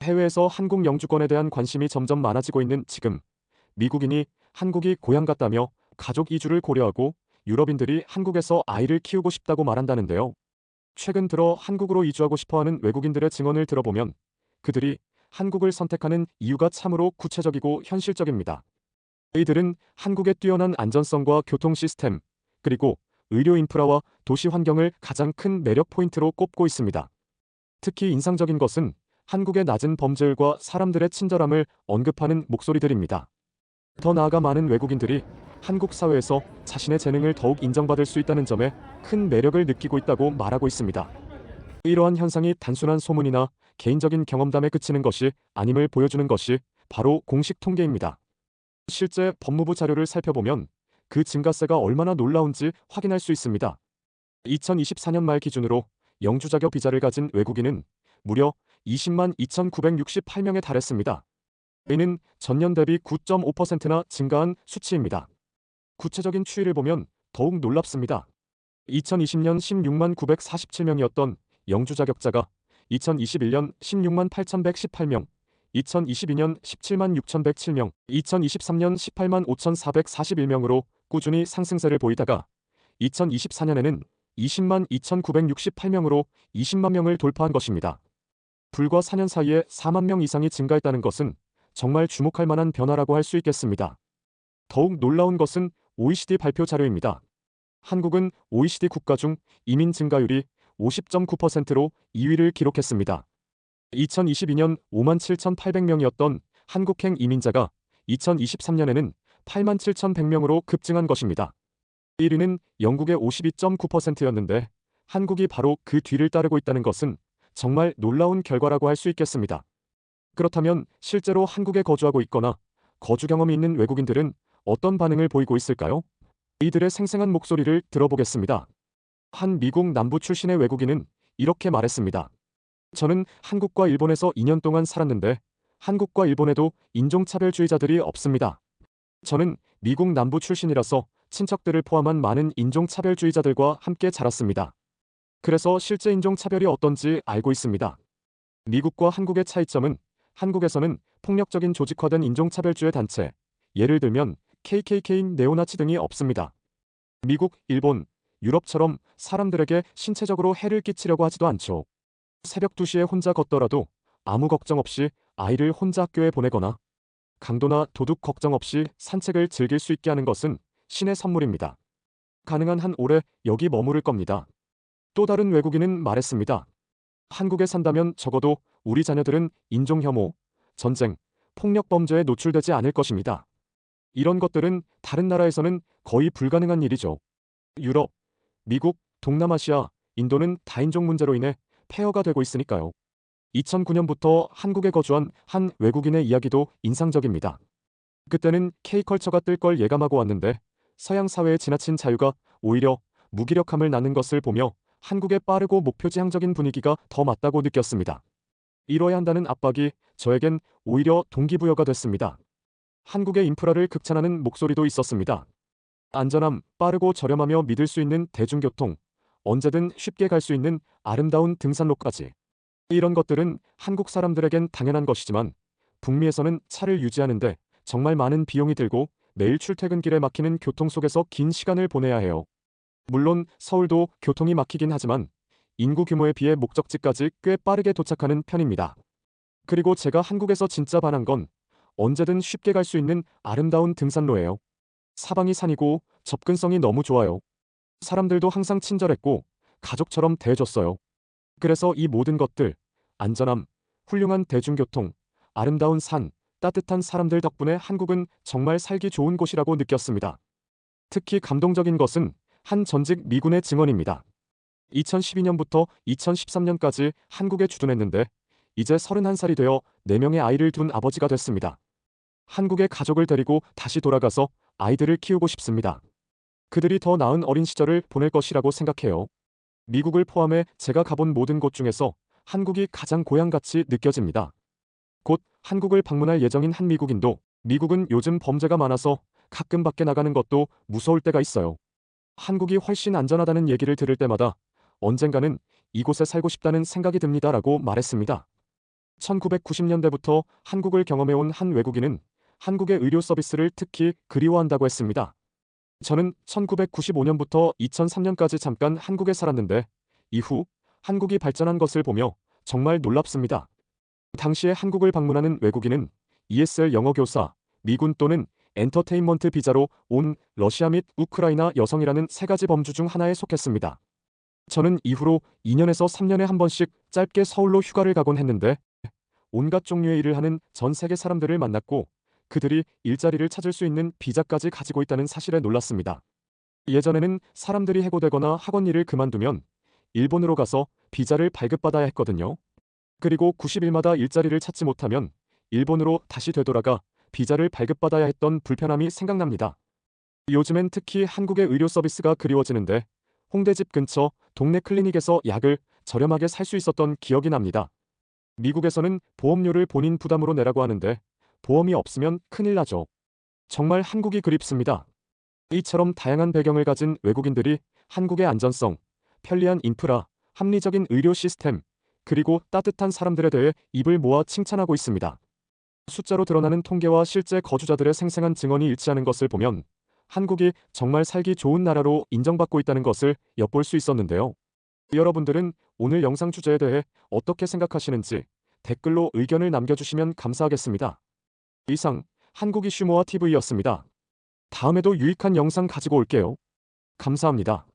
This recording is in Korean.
해외에서 한국 영주권에 대한 관심이 점점 많아지고 있는 지금, 미국인이 한국이 고향 같다며 가족 이주를 고려하고 유럽인들이 한국에서 아이를 키우고 싶다고 말한다는데요. 최근 들어 한국으로 이주하고 싶어하는 외국인들의 증언을 들어보면 그들이 한국을 선택하는 이유가 참으로 구체적이고 현실적입니다. 이들은 한국의 뛰어난 안전성과 교통 시스템, 그리고 의료 인프라와 도시 환경을 가장 큰 매력 포인트로 꼽고 있습니다. 특히 인상적인 것은 한국의 낮은 범죄율과 사람들의 친절함을 언급하는 목소리들입니다. 더 나아가 많은 외국인들이 한국 사회에서 자신의 재능을 더욱 인정받을 수 있다는 점에 큰 매력을 느끼고 있다고 말하고 있습니다. 이러한 현상이 단순한 소문이나 개인적인 경험담에 그치는 것이 아님을 보여주는 것이 바로 공식 통계입니다. 실제 법무부 자료를 살펴보면 그 증가세가 얼마나 놀라운지 확인할 수 있습니다. 2024년 말 기준으로 영주 자격 비자를 가진 외국인은 무려 20만 2,968명에 달했습니다. 이는 전년 대비 9.5%나 증가한 수치입니다. 구체적인 추이를 보면 더욱 놀랍습니다. 2020년 16만 947명이었던 영주 자격자가 2021년 16만 8,118명, 2022년 17만 6,107명, 2023년 18만 5,441명으로 꾸준히 상승세를 보이다가 2024년에는 20만 2,968명으로 20만 명을 돌파한 것입니다. 불과 4년 사이에 4만 명 이상이 증가했다는 것은 정말 주목할 만한 변화라고 할 수 있겠습니다. 더욱 놀라운 것은 OECD 발표 자료입니다. 한국은 OECD 국가 중 이민 증가율이 50.9%로 2위를 기록했습니다. 2022년 5만 7,800명이었던 한국행 이민자가 2023년에는 8만 7,100명으로 급증한 것입니다. 1위는 영국의 52.9%였는데 한국이 바로 그 뒤를 따르고 있다는 것은 정말 놀라운 결과라고 할 수 있겠습니다. 그렇다면 실제로 한국에 거주하고 있거나 거주 경험이 있는 외국인들은 어떤 반응을 보이고 있을까요? 이들의 생생한 목소리를 들어보겠습니다. 한 미국 남부 출신의 외국인은 이렇게 말했습니다. 저는 한국과 일본에서 2년 동안 살았는데 한국과 일본에도 인종차별주의자들이 없습니다. 저는 미국 남부 출신이라서 친척들을 포함한 많은 인종차별주의자들과 함께 자랐습니다. 그래서 실제 인종차별이 어떤지 알고 있습니다. 미국과 한국의 차이점은 한국에서는 폭력적인 조직화된 인종차별주의 단체, 예를 들면 KKK인 네오나치 등이 없습니다. 미국, 일본, 유럽처럼 사람들에게 신체적으로 해를 끼치려고 하지도 않죠. 새벽 2시에 혼자 걷더라도 아무 걱정 없이 아이를 혼자 학교에 보내거나 강도나 도둑 걱정 없이 산책을 즐길 수 있게 하는 것은 신의 선물입니다. 가능한 한 오래 여기 머무를 겁니다. 또 다른 외국인은 말했습니다. 한국에 산다면 적어도 우리 자녀들은 인종혐오, 전쟁, 폭력 범죄에 노출되지 않을 것입니다. 이런 것들은 다른 나라에서는 거의 불가능한 일이죠. 유럽, 미국, 동남아시아, 인도는 다인종 문제로 인해 폐허가 되고 있으니까요. 2009년부터 한국에 거주한 한 외국인의 이야기도 인상적입니다. 그때는 K컬처가 뜰 걸 예감하고 왔는데 서양 사회의 지나친 자유가 오히려 무기력함을 낳는 것을 보며 한국의 빠르고 목표지향적인 분위기가 더 맞다고 느꼈습니다. 이뤄야 한다는 압박이 저에겐 오히려 동기부여가 됐습니다. 한국의 인프라를 극찬하는 목소리도 있었습니다. 안전함, 빠르고 저렴하며 믿을 수 있는 대중교통, 언제든 쉽게 갈 수 있는 아름다운 등산로까지. 이런 것들은 한국 사람들에겐 당연한 것이지만 북미에서는 차를 유지하는데 정말 많은 비용이 들고 매일 출퇴근길에 막히는 교통 속에서 긴 시간을 보내야 해요. 물론 서울도 교통이 막히긴 하지만 인구 규모에 비해 목적지까지 꽤 빠르게 도착하는 편입니다. 그리고 제가 한국에서 진짜 반한 건 언제든 쉽게 갈 수 있는 아름다운 등산로예요. 사방이 산이고 접근성이 너무 좋아요. 사람들도 항상 친절했고 가족처럼 대해줬어요. 그래서 이 모든 것들, 안전함, 훌륭한 대중교통, 아름다운 산, 따뜻한 사람들 덕분에 한국은 정말 살기 좋은 곳이라고 느꼈습니다. 특히 감동적인 것은 한 전직 미군의 증언입니다. 2012년부터 2013년까지 한국에 주둔했는데 이제 31살이 되어 4명의 아이를 둔 아버지가 됐습니다. 한국에 가족을 데리고 다시 돌아가서 아이들을 키우고 싶습니다. 그들이 더 나은 어린 시절을 보낼 것이라고 생각해요. 미국을 포함해 제가 가본 모든 곳 중에서 한국이 가장 고향같이 느껴집니다. 곧 한국을 방문할 예정인 한 미국인도 미국은 요즘 범죄가 많아서 가끔 밖에 나가는 것도 무서울 때가 있어요. 한국이 훨씬 안전하다는 얘기를 들을 때마다 언젠가는 이곳에 살고 싶다는 생각이 듭니다라고 말했습니다. 1990년대부터 한국을 경험해온 한 외국인은 한국의 의료 서비스를 특히 그리워한다고 했습니다. 저는 1995년부터 2003년까지 잠깐 한국에 살았는데 이후 한국이 발전한 것을 보며 정말 놀랍습니다. 당시에 한국을 방문하는 외국인은 ESL 영어 교사, 미군 또는 엔터테인먼트 비자로 온 러시아 및 우크라이나 여성이라는 세 가지 범주 중 하나에 속했습니다. 저는 이후로 2년에서 3년에 한 번씩 짧게 서울로 휴가를 가곤 했는데 온갖 종류의 일을 하는 전 세계 사람들을 만났고 그들이 일자리를 찾을 수 있는 비자까지 가지고 있다는 사실에 놀랐습니다. 예전에는 사람들이 해고되거나 학원 일을 그만두면 일본으로 가서 비자를 발급받아야 했거든요. 그리고 90일마다 일자리를 찾지 못하면 일본으로 다시 되돌아가 비자를 발급받아야 했던 불편함이 생각납니다. 요즘엔 특히 한국의 의료 서비스가 그리워지는데 홍대 집 근처 동네 클리닉에서 약을 저렴하게 살 수 있었던 기억이 납니다. 미국에서는 보험료를 본인 부담으로 내라고 하는데 보험이 없으면 큰일 나죠. 정말 한국이 그립습니다. 이처럼 다양한 배경을 가진 외국인들이 한국의 안전성, 편리한 인프라, 합리적인 의료 시스템, 그리고 따뜻한 사람들에 대해 입을 모아 칭찬하고 있습니다. 숫자로 드러나는 통계와 실제 거주자들의 생생한 증언이 일치하는 것을 보면 한국이 정말 살기 좋은 나라로 인정받고 있다는 것을 엿볼 수 있었는데요. 여러분들은 오늘 영상 주제에 대해 어떻게 생각하시는지 댓글로 의견을 남겨주시면 감사하겠습니다. 이상 한국 이슈모아 TV였습니다. 다음에도 유익한 영상 가지고 올게요. 감사합니다.